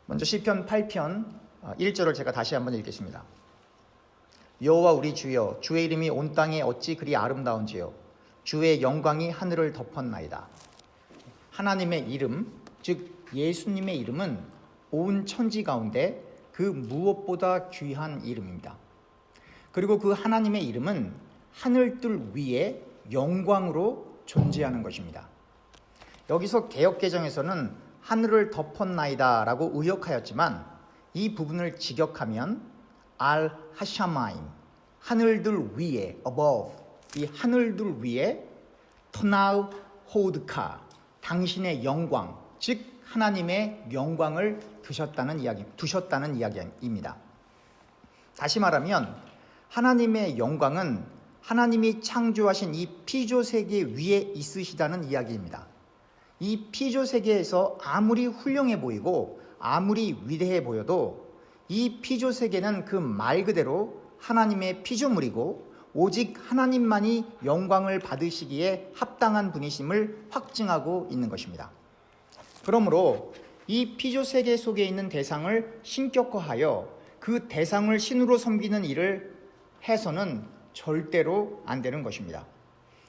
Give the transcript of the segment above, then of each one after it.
먼저 시편 8편 1절을 제가 다시 한번 읽겠습니다. 여호와 우리 주여, 주의 이름이 온 땅에 어찌 그리 아름다운지요. 주의 영광이 하늘을 덮었나이다. 하나님의 이름, 즉 예수님의 이름은 온 천지 가운데 그 무엇보다 귀한 이름입니다. 그리고 그 하나님의 이름은 하늘들 위에 영광으로 존재하는 것입니다. 여기서 개역개정에서는 하늘을 덮었나이다 라고 의역하였지만 이 부분을 직역하면 알 하샤마임, 하늘들 위에, above, 이 하늘들 위에 터나우 호드카, 당신의 영광, 즉 하나님의 영광을 두셨다는 이야기입니다. 다시 말하면 하나님의 영광은 하나님이 창조하신 이 피조세계 위에 있으시다는 이야기입니다. 이 피조세계에서 아무리 훌륭해 보이고 아무리 위대해 보여도 이 피조세계는 그 말 그대로 하나님의 피조물이고 오직 하나님만이 영광을 받으시기에 합당한 분이심을 확증하고 있는 것입니다. 그러므로 이 피조세계 속에 있는 대상을 신격화하여 그 대상을 신으로 섬기는 일을 해서는 절대로 안 되는 것입니다.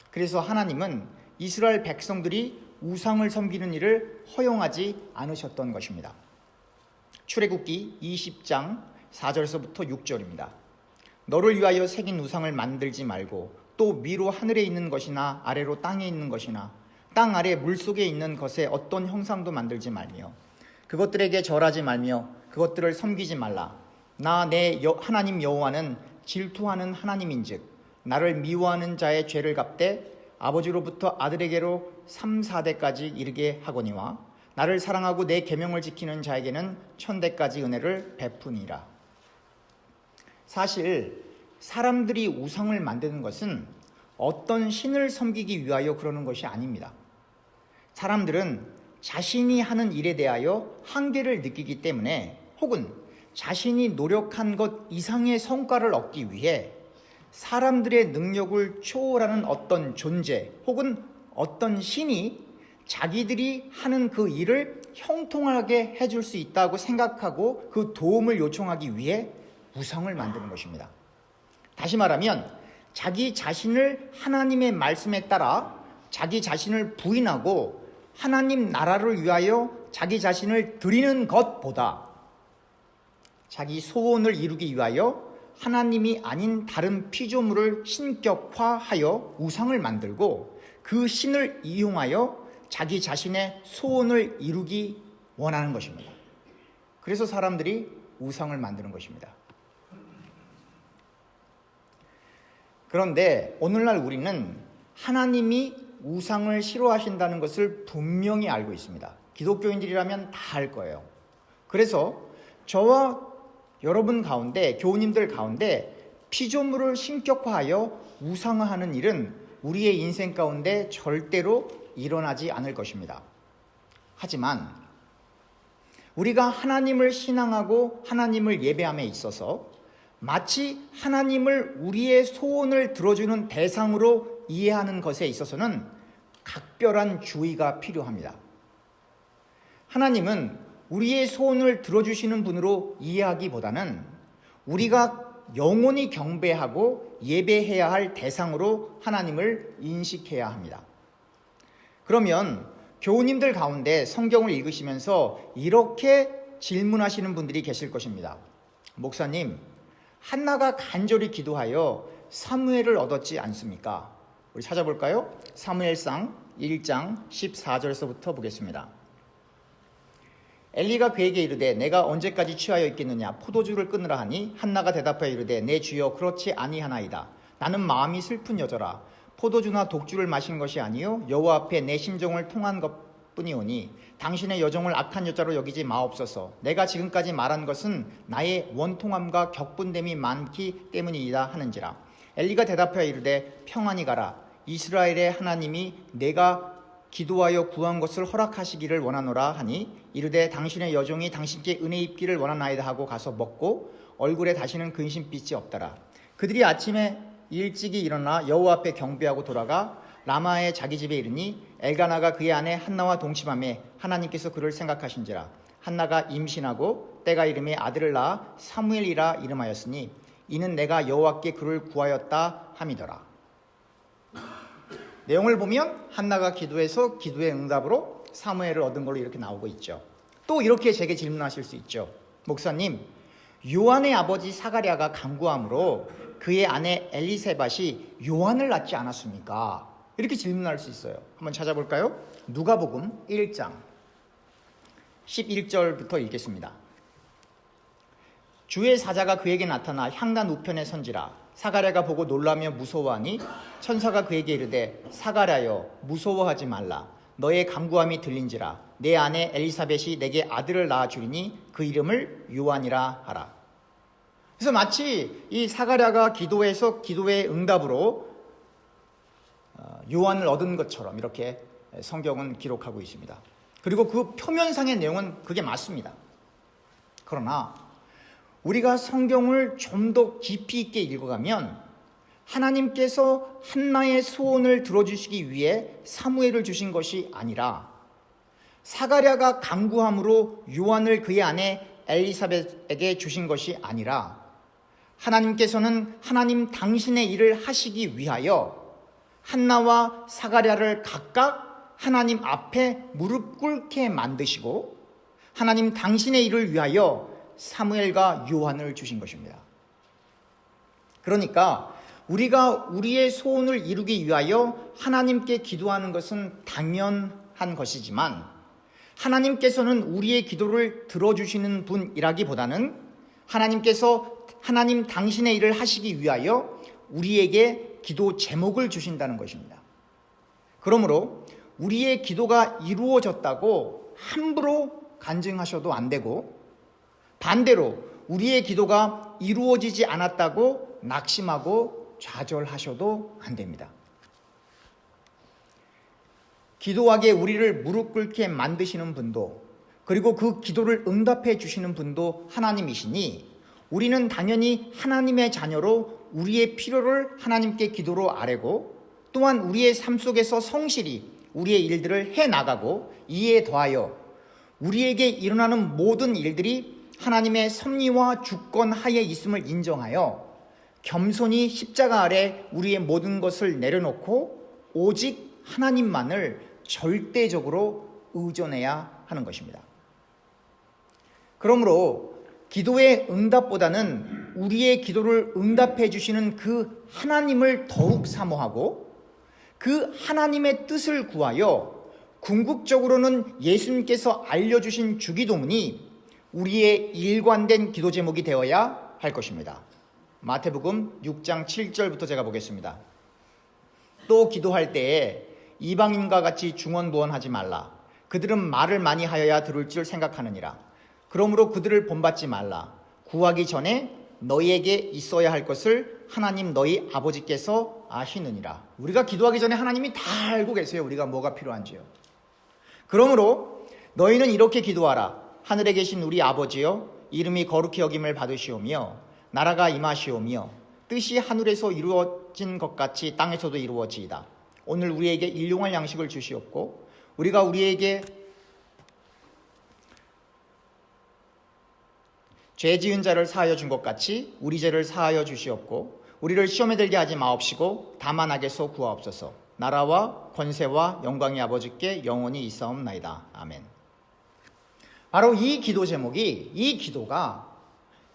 그래서 하나님은 이스라엘 백성들이 우상을 섬기는 일을 허용하지 않으셨던 것입니다. 출애굽기 20장 4절서부터 6절입니다. 너를 위하여 새긴 우상을 만들지 말고 또 위로 하늘에 있는 것이나 아래로 땅에 있는 것이나 땅 아래 물속에 있는 것에 어떤 형상도 만들지 말며 그것들에게 절하지 말며 그것들을 섬기지 말라. 나 내 하나님 여호와는 질투하는 하나님인즉 나를 미워하는 자의 죄를 갚되 아버지로부터 아들에게로 3, 4대까지 이르게 하거니와 나를 사랑하고 내 계명을 지키는 자에게는 1000대까지 은혜를 베푸니라. 사실 사람들이 우상을 만드는 것은 어떤 신을 섬기기 위하여 그러는 것이 아닙니다. 사람들은 자신이 하는 일에 대하여 한계를 느끼기 때문에 혹은 자신이 노력한 것 이상의 성과를 얻기 위해 사람들의 능력을 초월하는 어떤 존재 혹은 어떤 신이 자기들이 하는 그 일을 형통하게 해줄 수 있다고 생각하고 그 도움을 요청하기 위해 우상을 만드는 것입니다. 다시 말하면 자기 자신을 하나님의 말씀에 따라 자기 자신을 부인하고 하나님 나라를 위하여 자기 자신을 드리는 것보다 자기 소원을 이루기 위하여 하나님이 아닌 다른 피조물을 신격화하여 우상을 만들고 그 신을 이용하여 자기 자신의 소원을 이루기 원하는 것입니다. 그래서 사람들이 우상을 만드는 것입니다. 그런데 오늘날 우리는 하나님이 우상을 싫어하신다는 것을 분명히 알고 있습니다. 기독교인들이라면 다 알 거예요. 그래서 저와 여러분 가운데, 교우님들 가운데 피조물을 신격화하여 우상화하는 일은 우리의 인생 가운데 절대로 일어나지 않을 것입니다. 하지만 우리가 하나님을 신앙하고 하나님을 예배함에 있어서 마치 하나님을 우리의 소원을 들어주는 대상으로 이해하는 것에 있어서는 각별한 주의가 필요합니다. 하나님은 우리의 소원을 들어주시는 분으로 이해하기보다는 우리가 영원히 경배하고 예배해야 할 대상으로 하나님을 인식해야 합니다. 그러면 교우님들 가운데 성경을 읽으시면서 이렇게 질문하시는 분들이 계실 것입니다. 목사님, 한나가 간절히 기도하여 사무엘을 얻었지 않습니까? 우리 찾아볼까요? 사무엘상 1장 14절서부터 보겠습니다. 엘리가 그에게 이르되 내가 언제까지 취하여 있겠느냐 포도주를 끊으라 하니 한나가 대답하여 이르되 내 주여 그렇지 아니하나이다. 나는 마음이 슬픈 여자라 포도주나 독주를 마신 것이 아니요 여호와 앞에 내 심정을 통한 것뿐이오니 당신의 여종을 악한 여자로 여기지 마옵소서. 내가 지금까지 말한 것은 나의 원통함과 격분됨이 많기 때문이다 하는지라. 엘리가 대답하여 이르되 평안히 가라. 이스라엘의 하나님이 내가 기도하여 구한 것을 허락하시기를 원하노라 하니 이르되 당신의 여종이 당신께 은혜 입기를 원하나이다 하고 가서 먹고 얼굴에 다시는 근심빛이 없더라. 그들이 아침에 일찍이 일어나 여호와 앞에 경배하고 돌아가 라마의 자기 집에 이르니 엘가나가 그의 아내 한나와 동침하매 하나님께서 그를 생각하신지라. 한나가 임신하고 때가 이름에 아들을 낳아 사무엘이라 이름하였으니 이는 내가 여호와께 그를 구하였다 함이더라. 내용을 보면 한나가 기도해서 기도의 응답으로 사무엘을 얻은 걸로 이렇게 나오고 있죠. 또 이렇게 제게 질문하실 수 있죠. 목사님, 요한의 아버지 사가랴가 간구함으로 그의 아내 엘리세밧이 요한을 낳지 않았습니까? 이렇게 질문할 수 있어요. 한번 찾아볼까요? 누가복음 1장 11절부터 읽겠습니다. 주의 사자가 그에게 나타나 향단 우편에 선지라. 사가랴가 보고 놀라며 무서워하니 천사가 그에게 이르되 사가랴여 무서워하지 말라. 너의 간구함이 들린지라. 내 아내 엘리사벳이 내게 아들을 낳아주리니 그 이름을 요한이라 하라. 그래서 마치 이 사가랴가 기도해서 기도의 응답으로 요한을 얻은 것처럼 이렇게 성경은 기록하고 있습니다. 그리고 그 표면상의 내용은 그게 맞습니다. 그러나 우리가 성경을 좀 더 깊이 있게 읽어가면 하나님께서 한나의 소원을 들어주시기 위해 사무엘을 주신 것이 아니라 사가랴가 간구함으로 요한을 그의 아내 엘리사벳에게 주신 것이 아니라 하나님께서는 하나님 당신의 일을 하시기 위하여 한나와 사가랴를 각각 하나님 앞에 무릎 꿇게 만드시고 하나님 당신의 일을 위하여 사무엘과 요한을 주신 것입니다. 그러니까 우리가 우리의 소원을 이루기 위하여 하나님께 기도하는 것은 당연한 것이지만 하나님께서는 우리의 기도를 들어주시는 분이라기보다는 하나님께서 하나님 당신의 일을 하시기 위하여 우리에게 기도 제목을 주신다는 것입니다. 그러므로 우리의 기도가 이루어졌다고 함부로 간증하셔도 안 되고 반대로 우리의 기도가 이루어지지 않았다고 낙심하고 좌절하셔도 안 됩니다. 기도하게 우리를 무릎 꿇게 만드시는 분도 그리고 그 기도를 응답해 주시는 분도 하나님이시니 우리는 당연히 하나님의 자녀로 우리의 필요를 하나님께 기도로 아뢰고 또한 우리의 삶 속에서 성실히 우리의 일들을 해나가고 이에 더하여 우리에게 일어나는 모든 일들이 하나님의 섭리와 주권 하에 있음을 인정하여 겸손히 십자가 아래 우리의 모든 것을 내려놓고 오직 하나님만을 절대적으로 의존해야 하는 것입니다. 그러므로 기도의 응답보다는 우리의 기도를 응답해 주시는 그 하나님을 더욱 사모하고 그 하나님의 뜻을 구하여 궁극적으로는 예수님께서 알려주신 주기도문이 우리의 일관된 기도 제목이 되어야 할 것입니다. 마태복음 6장 7절부터 제가 보겠습니다. 또 기도할 때에 이방인과 같이 중언부언하지 말라. 그들은 말을 많이 하여야 들을 줄 생각하느니라. 그러므로 그들을 본받지 말라. 구하기 전에 너희에게 있어야 할 것을 하나님 너희 아버지께서 아시느니라. 우리가 기도하기 전에 하나님이 다 알고 계세요. 우리가 뭐가 필요한지요. 그러므로 너희는 이렇게 기도하라. 하늘에 계신 우리 아버지여, 이름이 거룩히 여김을 받으시오며 나라가 임하시오며 뜻이 하늘에서 이루어진 것 같이 땅에서도 이루어지이다. 오늘 우리에게 일용할 양식을 주시옵고 우리가 우리에게 죄 지은 자를 사하여 준 것 같이 우리 죄를 사하여 주시옵고 우리를 시험에 들게 하지 마옵시고 다만 악에서 구하옵소서. 나라와 권세와 영광이 아버지께 영원히 있사옵나이다. 아멘. 바로 이 기도 제목이, 이 기도가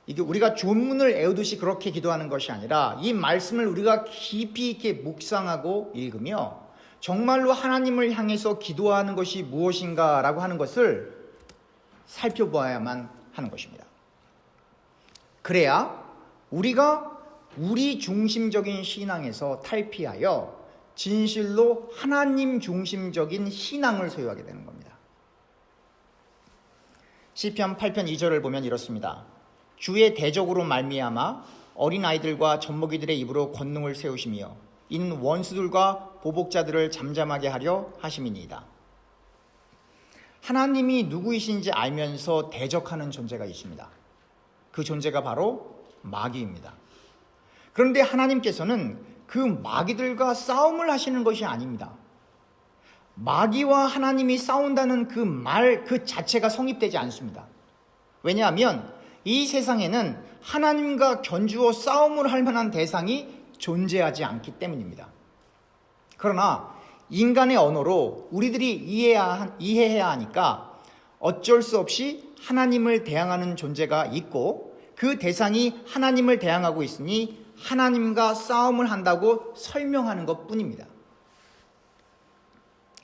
이게 우리가 존문을 애우듯이 그렇게 기도하는 것이 아니라 이 말씀을 우리가 깊이 있게 묵상하고 읽으며 정말로 하나님을 향해서 기도하는 것이 무엇인가라고 하는 것을 살펴보아야만 하는 것입니다. 그래야 우리가 우리 중심적인 신앙에서 탈피하여 진실로 하나님 중심적인 신앙을 소유하게 되는 겁니다. 시편 8편 2절을 보면 이렇습니다. 주의 대적으로 말미암아 어린아이들과 젖먹이들의 입으로 권능을 세우시며 이는 원수들과 보복자들을 잠잠하게 하려 하심이니이다. 하나님이 누구이신지 알면서 대적하는 존재가 있습니다. 그 존재가 바로 마귀입니다. 그런데 하나님께서는 그 마귀들과 싸움을 하시는 것이 아닙니다. 마귀와 하나님이 싸운다는 그 말 그 자체가 성립되지 않습니다. 왜냐하면 이 세상에는 하나님과 견주어 싸움을 할 만한 대상이 존재하지 않기 때문입니다. 그러나 인간의 언어로 우리들이 이해해야 하니까 어쩔 수 없이 하나님을 대항하는 존재가 있고 그 대상이 하나님을 대항하고 있으니 하나님과 싸움을 한다고 설명하는 것 뿐입니다.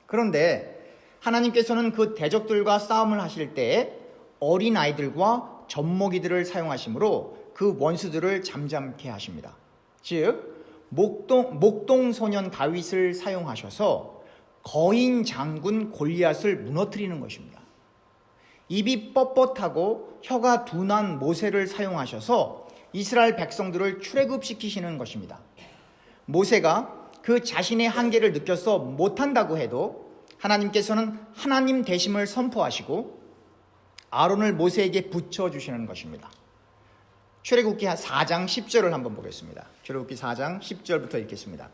그런데 하나님께서는 그 대적들과 싸움을 하실 때 어린아이들과 젖먹이들을 사용하시므로 그 원수들을 잠잠케 하십니다. 즉 목동 소년 다윗을 사용하셔서 거인 장군 골리앗을 무너뜨리는 것입니다. 입이 뻣뻣하고 혀가 둔한 모세를 사용하셔서 이스라엘 백성들을 출애굽시키시는 것입니다. 모세가 그 자신의 한계를 느껴서 못한다고 해도 하나님께서는 하나님 되심을 선포하시고 아론을 모세에게 붙여주시는 것입니다. 출애굽기 4장 10절을 한번 보겠습니다. 출애굽기 4장 10절부터 읽겠습니다.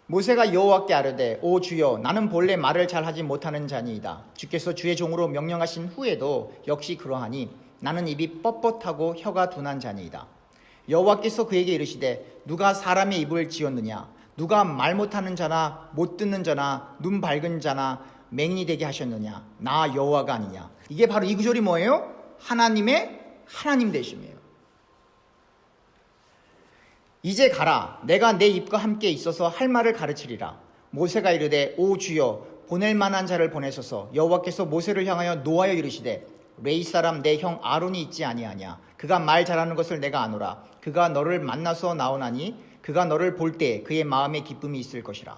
모세가 여호와께 아뢰되 오 주여 나는 본래 말을 잘하지 못하는 자니이다. 주께서 주의 종으로 명령하신 후에도 역시 그러하니 나는 입이 뻣뻣하고 혀가 둔한 자니이다. 여호와께서 그에게 이르시되 누가 사람의 입을 지었느냐 누가 말 못하는 자나 못 듣는 자나 눈 밝은 자나 맹인이 되게 하셨느냐 나 여호와가 아니냐. 이게 바로 이 구절이 뭐예요? 하나님 되심이에요. 이제 가라 내가 내 입과 함께 있어서 할 말을 가르치리라. 모세가 이르되 오 주여 보낼 만한 자를 보내소서. 여호와께서 모세를 향하여 노하여 이르시되 레위 사람 내 형 아론이 있지 아니하냐. 그가 말 잘하는 것을 내가 아노라. 그가 너를 만나서 나오나니 그가 너를 볼 때 그의 마음에 기쁨이 있을 것이라.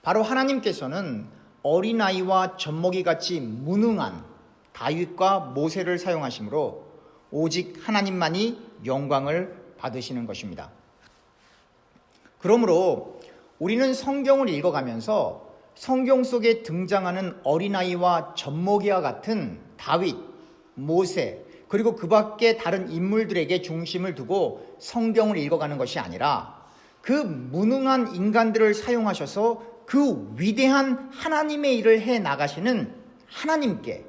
바로 하나님께서는 어린아이와 젖먹이같이 무능한 다윗과 모세를 사용하시므로 오직 하나님만이 영광을 받으시는 것입니다. 그러므로 우리는 성경을 읽어가면서 성경 속에 등장하는 어린아이와 젖먹이와 같은 다윗, 모세, 그리고 그 밖에 다른 인물들에게 중심을 두고 성경을 읽어가는 것이 아니라 그 무능한 인간들을 사용하셔서 그 위대한 하나님의 일을 해 나가시는 하나님께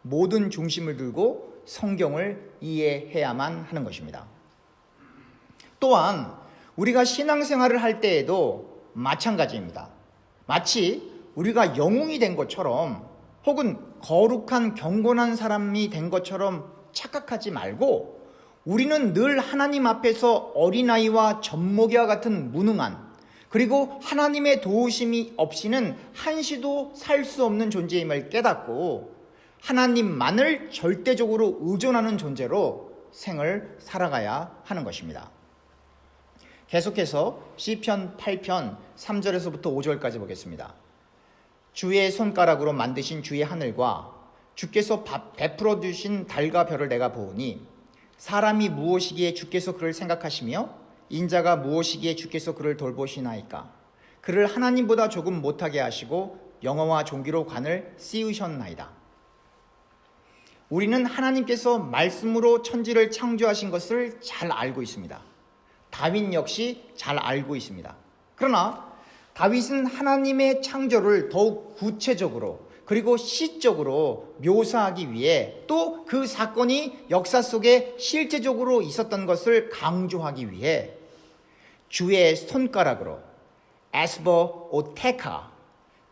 모든 중심을 두고 성경을 이해해야만 하는 것입니다. 또한 우리가 신앙생활을 할 때에도 마찬가지입니다. 마치 우리가 영웅이 된 것처럼 혹은 거룩한 경건한 사람이 된 것처럼 착각하지 말고 우리는 늘 하나님 앞에서 어린아이와 젖먹이와 같은 무능한 그리고 하나님의 도우심이 없이는 한시도 살 수 없는 존재임을 깨닫고 하나님만을 절대적으로 의존하는 존재로 생을 살아가야 하는 것입니다. 계속해서 시편 8편 3절에서부터 5절까지 보겠습니다. 주의 손가락으로 만드신 주의 하늘과 주께서 베풀어 주신 달과 별을 내가 보오니 사람이 무엇이기에 주께서 그를 생각하시며 인자가 무엇이기에 주께서 그를 돌보시나이까. 그를 하나님보다 조금 못하게 하시고 영어와 종기로 관을 씌우셨나이다. 우리는 하나님께서 말씀으로 천지를 창조하신 것을 잘 알고 있습니다. 다윗 역시 잘 알고 있습니다. 그러나 다윗은 하나님의 창조를 더욱 구체적으로 그리고 시적으로 묘사하기 위해 또 그 사건이 역사 속에 실제적으로 있었던 것을 강조하기 위해 주의 손가락으로 에스버 오테카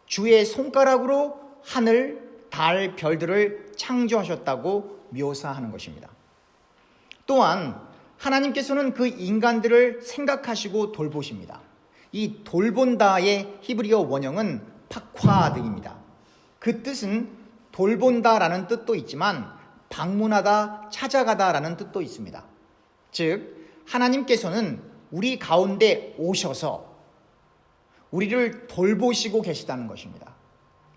주의 손가락으로 하늘, 달, 별들을 창조하셨다고 묘사하는 것입니다. 또한 하나님께서는 그 인간들을 생각하시고 돌보십니다. 이 돌본다의 히브리어 원형은 파콰드입니다. 그 뜻은 돌본다라는 뜻도 있지만 방문하다, 찾아가다라는 뜻도 있습니다. 즉 하나님께서는 우리 가운데 오셔서 우리를 돌보시고 계시다는 것입니다.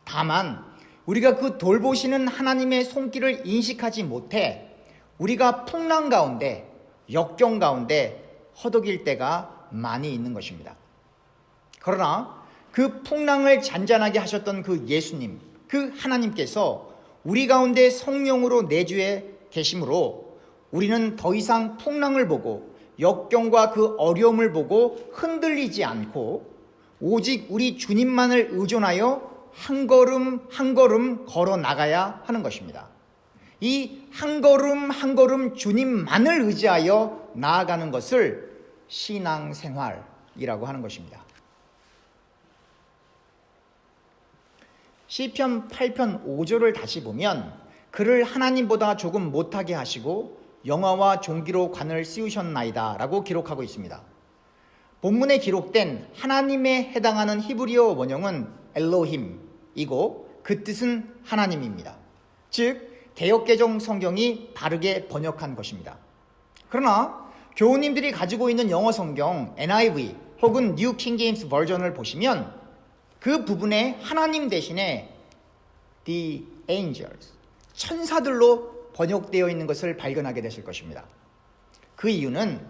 다만 우리가 그 돌보시는 하나님의 손길을 인식하지 못해 우리가 풍랑 가운데, 역경 가운데 허덕일 때가 많이 있는 것입니다. 그러나 그 풍랑을 잔잔하게 하셨던 그 예수님, 그 하나님께서 우리 가운데 성령으로 내주해 계심으로 우리는 더 이상 풍랑을 보고 역경과 그 어려움을 보고 흔들리지 않고 오직 우리 주님만을 의존하여 한 걸음 한 걸음 걸어 나가야 하는 것입니다. 이 한 걸음 한 걸음 주님만을 의지하여 나아가는 것을 신앙생활이라고 하는 것입니다. 시편 8편 5절을 다시 보면 그를 하나님보다 조금 못하게 하시고 영화와 종기로 관을 씌우셨나이다 라고 기록하고 있습니다. 본문에 기록된 하나님에 해당하는 히브리어 원형은 엘로힘이고 그 뜻은 하나님입니다. 즉 개역개정 성경이 바르게 번역한 것입니다. 그러나 교우님들이 가지고 있는 영어 성경 NIV 혹은 뉴 킹 제임스 버전을 보시면 그 부분에 하나님 대신에 the angels, 천사들로 번역되어 있는 것을 발견하게 되실 것입니다. 그 이유는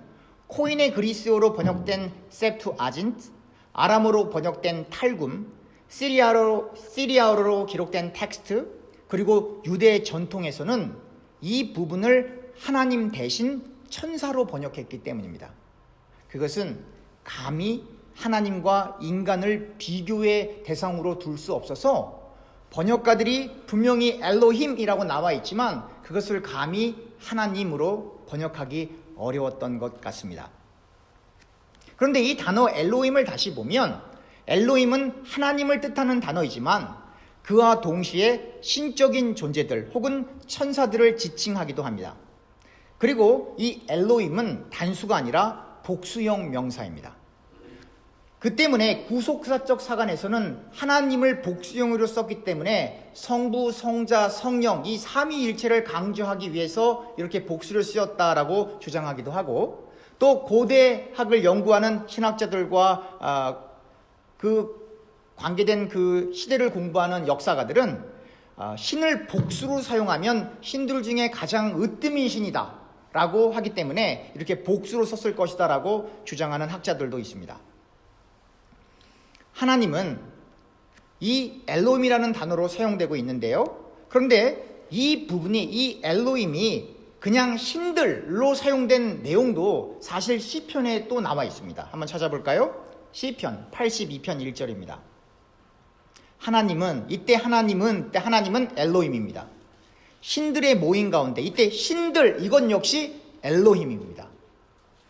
코인의 그리스어로 번역된 셉투아진트, 아람어로 번역된 탈굼, 시리아어로 기록된 텍스트, 그리고 유대 전통에서는 이 부분을 하나님 대신 천사로 번역했기 때문입니다. 그것은 감히 하나님과 인간을 비교의 대상으로 둘 수 없어서 번역가들이 분명히 엘로힘이라고 나와 있지만 그것을 감히 하나님으로 번역하기 어려웠던 것 같습니다. 그런데 이 단어 엘로힘을 다시 보면 엘로힘은 하나님을 뜻하는 단어이지만 그와 동시에 신적인 존재들 혹은 천사들을 지칭하기도 합니다. 그리고 이 엘로힘은 단수가 아니라 복수형 명사입니다. 그 때문에 구속사적 사관에서는 하나님을 복수형으로 썼기 때문에 성부, 성자, 성령 이 삼위일체를 강조하기 위해서 이렇게 복수를 쓰였다라고 주장하기도 하고, 또 고대학을 연구하는 신학자들과 그 관계된 그 시대를 공부하는 역사가들은 신을 복수로 사용하면 신들 중에 가장 으뜸인 신이다 라고 하기 때문에 이렇게 복수로 썼을 것이다 라고 주장하는 학자들도 있습니다. 하나님은 이 엘로힘이라는 단어로 사용되고 있는데요. 그런데 이 부분이, 이 엘로힘이 그냥 신들로 사용된 내용도 사실 시편에 또 나와 있습니다. 한번 찾아볼까요? 시편 82편 1절입니다. 이때 하나님은 엘로힘입니다. 신들의 모임 가운데 이때 신들, 이건 역시 엘로힘입니다.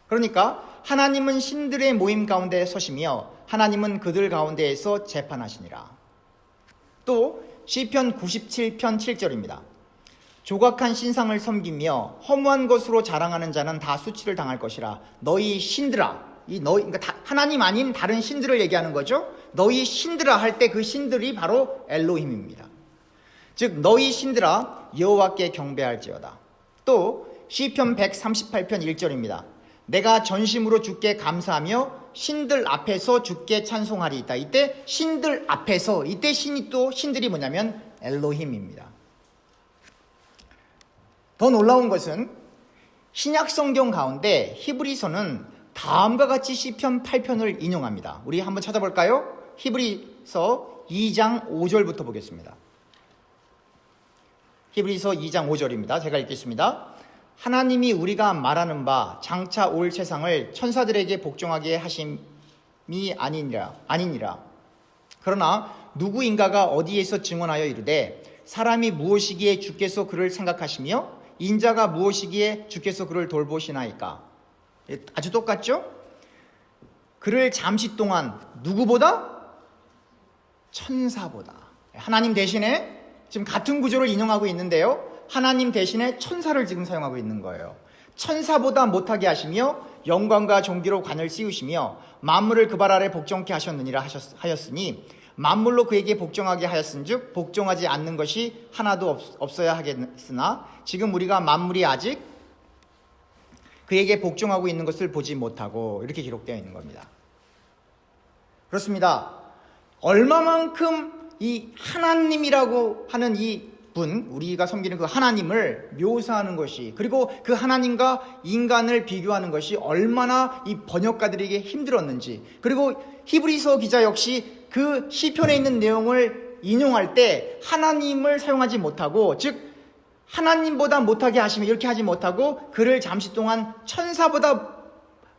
그러니까 하나님은 신들의 모임 가운데 서시며 하나님은 그들 가운데에서 재판하시니라. 또 시편 97편 7절입니다. 조각한 신상을 섬기며 허무한 것으로 자랑하는 자는 다 수치를 당할 것이라. 너희 신들아, 그러니까 하나님 아닌 다른 신들을 얘기하는 거죠. 너희 신들아 할 때 그 신들이 바로 엘로힘입니다. 즉 너희 신들아 여호와께 경배할지어다. 또 시편 138편 1절입니다. 내가 전심으로 주께 감사하며 신들 앞에서 주께 찬송하리이다. 이때 신들 앞에서, 이때 신들이 뭐냐면 엘로힘입니다. 더 놀라운 것은 신약 성경 가운데 히브리서는 다음과 같이 시편 8편을 인용합니다. 우리 한번 찾아볼까요? 히브리서 2장 5절부터 보겠습니다. 히브리서 2장 5절입니다. 제가 읽겠습니다. 하나님이 우리가 말하는 바 장차 올 세상을 천사들에게 복종하게 하심이 아니니라. 그러나 누구인가가 어디에서 증언하여 이르되 사람이 무엇이기에 주께서 그를 생각하시며 인자가 무엇이기에 주께서 그를 돌보시나이까. 아주 똑같죠? 그를 잠시 동안 누구보다? 천사보다. 하나님 대신에 지금 같은 구조를 인용하고 있는데요. 하나님 대신에 천사를 지금 사용하고 있는 거예요. 천사보다 못하게 하시며 영광과 존귀로 관을 씌우시며 만물을 그 발 아래 복종케 하셨느니라 하였으니 만물로 그에게 복종하게 하였은즉 복종하지 않는 것이 하나도 없어야 하겠으나 지금 우리가 만물이 아직 그에게 복종하고 있는 것을 보지 못하고, 이렇게 기록되어 있는 겁니다. 그렇습니다. 얼마만큼 이 하나님이라고 하는 이 분, 우리가 섬기는 그 하나님을 묘사하는 것이, 그리고 그 하나님과 인간을 비교하는 것이 얼마나 이 번역가들에게 힘들었는지, 그리고 히브리서 기자 역시 그 시편에 있는 내용을 인용할 때 하나님을 사용하지 못하고, 즉 하나님보다 못하게 하시며 이렇게 하지 못하고 그를 잠시 동안 천사보다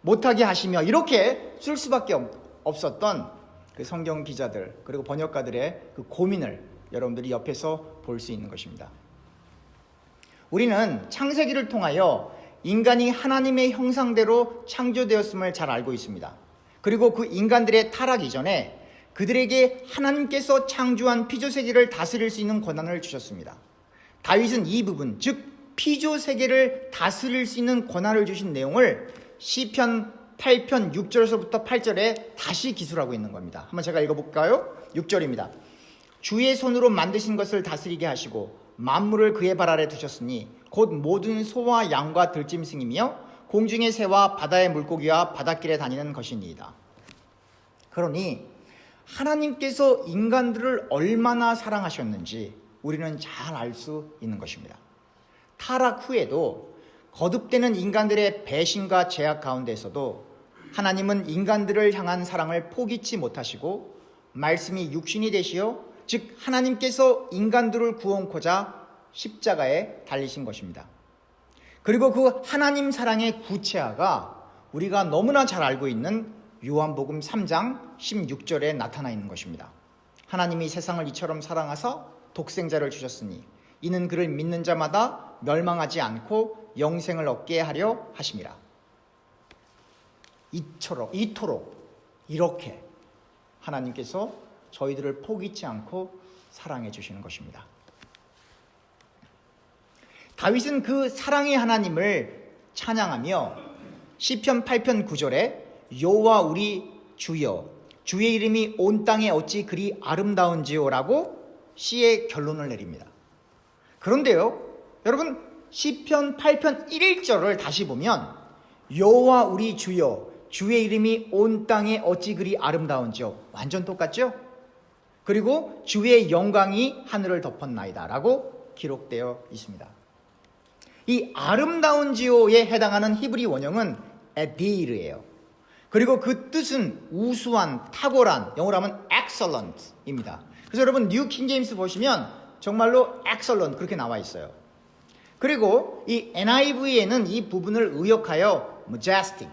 못하게 하시며 이렇게 쓸 수밖에 없었던 그 성경 기자들 그리고 번역가들의 그 고민을 여러분들이 옆에서 볼 수 있는 것입니다. 우리는 창세기를 통하여 인간이 하나님의 형상대로 창조되었음을 잘 알고 있습니다. 그리고 그 인간들의 타락 이전에 그들에게 하나님께서 창조한 피조세계를 다스릴 수 있는 권한을 주셨습니다. 다윗은 이 부분, 즉 피조세계를 다스릴 수 있는 권한을 주신 내용을 시편 8편 6절에서부터 8절에 다시 기술하고 있는 겁니다. 한번 제가 읽어볼까요? 6절입니다. 주의 손으로 만드신 것을 다스리게 하시고 만물을 그의 발 아래 두셨으니 곧 모든 소와 양과 들짐승이며 공중의 새와 바다의 물고기와 바닷길에 다니는 것이니이다. 그러니 하나님께서 인간들을 얼마나 사랑하셨는지 우리는 잘 알 수 있는 것입니다. 타락 후에도 거듭되는 인간들의 배신과 죄악 가운데서도 하나님은 인간들을 향한 사랑을 포기치 못하시고 말씀이 육신이 되시어 즉 하나님께서 인간들을 구원코자 십자가에 달리신 것입니다. 그리고 그 하나님 사랑의 구체화가 우리가 너무나 잘 알고 있는 요한복음 3장 16절에 나타나 있는 것입니다. 하나님이 세상을 이처럼 사랑하사 독생자를 주셨으니 이는 그를 믿는 자마다 멸망하지 않고 영생을 얻게 하려 하심이라. 이토록 이렇게 하나님께서 저희들을 포기치 않고 사랑해 주시는 것입니다. 다윗은 그 사랑의 하나님을 찬양하며 시편 8편 9절에 여호와 우리 주여 주의 이름이 온 땅에 어찌 그리 아름다운지요 라고 시의 결론을 내립니다. 그런데요 여러분 시편 8편 1절을 다시 보면 여호와 우리 주여 주의 이름이 온 땅에 어찌 그리 아름다운지요 완전 똑같죠? 그리고 주의 영광이 하늘을 덮었나이다 라고 기록되어 있습니다. 이 아름다운지요에 해당하는 히브리 원형은 에디르예요. 그리고 그 뜻은 우수한, 탁월한, 영어로 하면 excellent입니다. 그래서 여러분 뉴 킹제임스 보시면 정말로 excellent 그렇게 나와 있어요. 그리고 이 NIV에는 이 부분을 의역하여 majestic,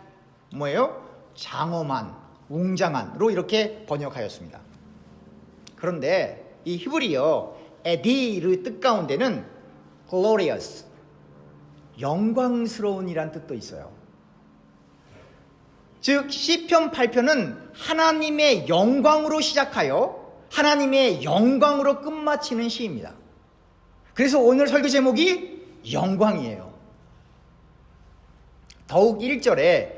뭐예요? 장엄한, 웅장한으로 이렇게 번역하였습니다. 그런데 이 히브리어 에디르 뜻 가운데는 glorious, 영광스러운이란 뜻도 있어요. 즉 시편 8편은 하나님의 영광으로 시작하여 하나님의 영광으로 끝마치는 시입니다. 그래서 오늘 설교 제목이 영광이에요. 더욱 1절에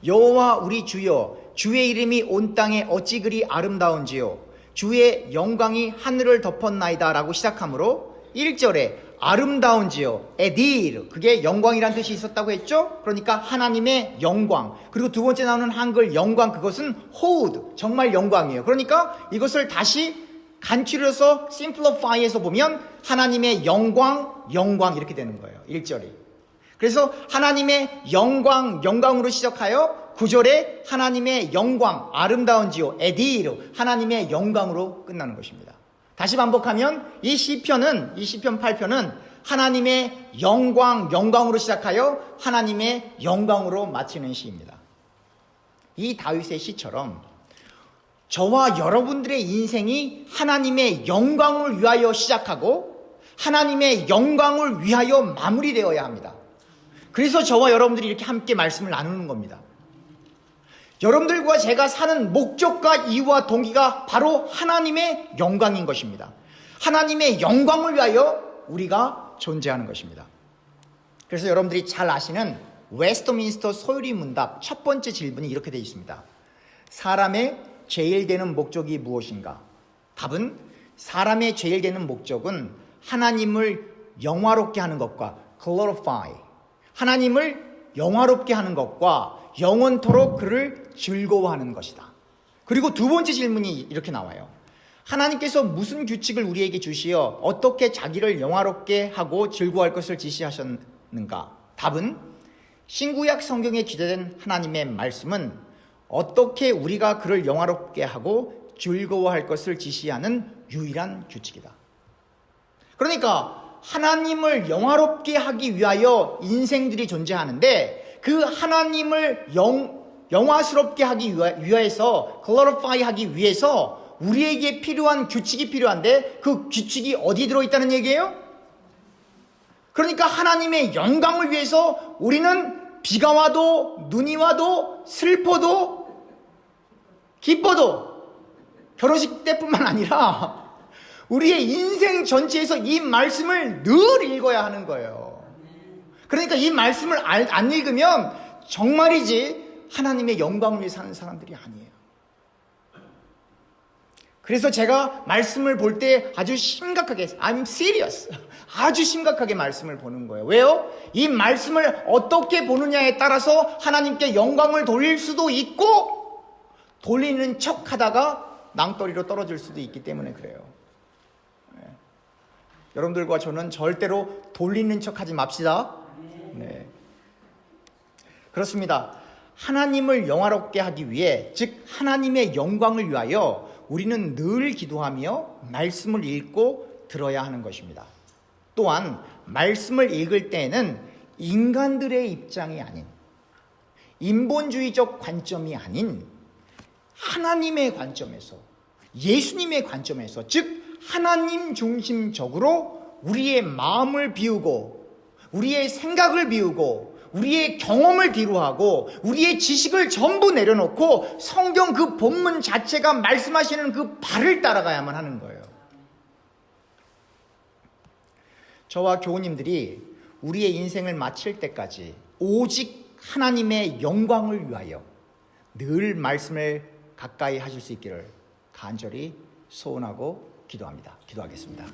여호와 우리 주여 주의 이름이 온 땅에 어찌 그리 아름다운지요 주의 영광이 하늘을 덮었나이다 라고 시작하므로 1절에 아름다운지요 에딜 그게 영광이란 뜻이 있었다고 했죠. 그러니까 하나님의 영광. 그리고 두 번째 나오는 한글 영광 그것은 호우드 정말 영광이에요. 그러니까 이것을 다시 간추려서 simplify해서 보면 하나님의 영광 이렇게 되는 거예요. 1절이. 그래서 하나님의 영광으로 시작하여 9절에 하나님의 영광 아름다운지요 에딜 하나님의 영광으로 끝나는 것입니다. 다시 반복하면 이 시편 8편은 하나님의 영광으로 시작하여 하나님의 영광으로 마치는 시입니다. 이 다윗의 시처럼 저와 여러분들의 인생이 하나님의 영광을 위하여 시작하고 하나님의 영광을 위하여 마무리되어야 합니다. 그래서 저와 여러분들이 이렇게 함께 말씀을 나누는 겁니다. 여러분들과 제가 사는 목적과 이유와 동기가 바로 하나님의 영광인 것입니다. 하나님의 영광을 위하여 우리가 존재하는 것입니다. 그래서 여러분들이 잘 아시는 웨스트민스터 소유리 문답 첫 번째 질문이 이렇게 되어 있습니다. 사람의 제일 되는 목적이 무엇인가? 답은 사람의 제일 되는 목적은 하나님을 영화롭게 하는 것과 glorify, 하나님을 영화롭게 하는 것과 영원토록 그를 즐거워하는 것이다. 그리고 두 번째 질문이 이렇게 나와요. 하나님께서 무슨 규칙을 우리에게 주시어 어떻게 자기를 영화롭게 하고 즐거워할 것을 지시하셨는가? 답은 신구약 성경에 기재된 하나님의 말씀은 어떻게 우리가 그를 영화롭게 하고 즐거워할 것을 지시하는 유일한 규칙이다. 그러니까 하나님을 영화롭게 하기 위하여 인생들이 존재하는데 그 하나님을 영화스럽게 하기 위해서, 글로리파이 하기 위해서 우리에게 필요한 규칙이 필요한데 그 규칙이 어디 들어있다는 얘기예요? 그러니까 하나님의 영광을 위해서 우리는 비가 와도 눈이 와도 슬퍼도 기뻐도 결혼식 때뿐만 아니라 우리의 인생 전체에서 이 말씀을 늘 읽어야 하는 거예요. 그러니까 이 말씀을 안 읽으면 정말이지 하나님의 영광을 위해 사는 사람들이 아니에요. 그래서 제가 말씀을 볼 때 아주 심각하게, I'm serious, 아주 심각하게 말씀을 보는 거예요. 왜요? 이 말씀을 어떻게 보느냐에 따라서 하나님께 영광을 돌릴 수도 있고 돌리는 척 하다가 낭떠리로 떨어질 수도 있기 때문에 그래요. 네. 여러분들과 저는 절대로 돌리는 척 하지 맙시다. 네. 그렇습니다. 하나님을 영화롭게 하기 위해, 즉 하나님의 영광을 위하여 우리는 늘 기도하며 말씀을 읽고 들어야 하는 것입니다. 또한 말씀을 읽을 때에는 인간들의 입장이 아닌, 인본주의적 관점이 아닌 하나님의 관점에서, 예수님의 관점에서, 즉 하나님 중심적으로 우리의 마음을 비우고 우리의 생각을 비우고 우리의 경험을 뒤로하고 우리의 지식을 전부 내려놓고 성경 그 본문 자체가 말씀하시는 그 발을 따라가야만 하는 거예요. 저와 교우님들이 우리의 인생을 마칠 때까지 오직 하나님의 영광을 위하여 늘 말씀을 가까이 하실 수 있기를 간절히 소원하고 기도합니다. 기도하겠습니다.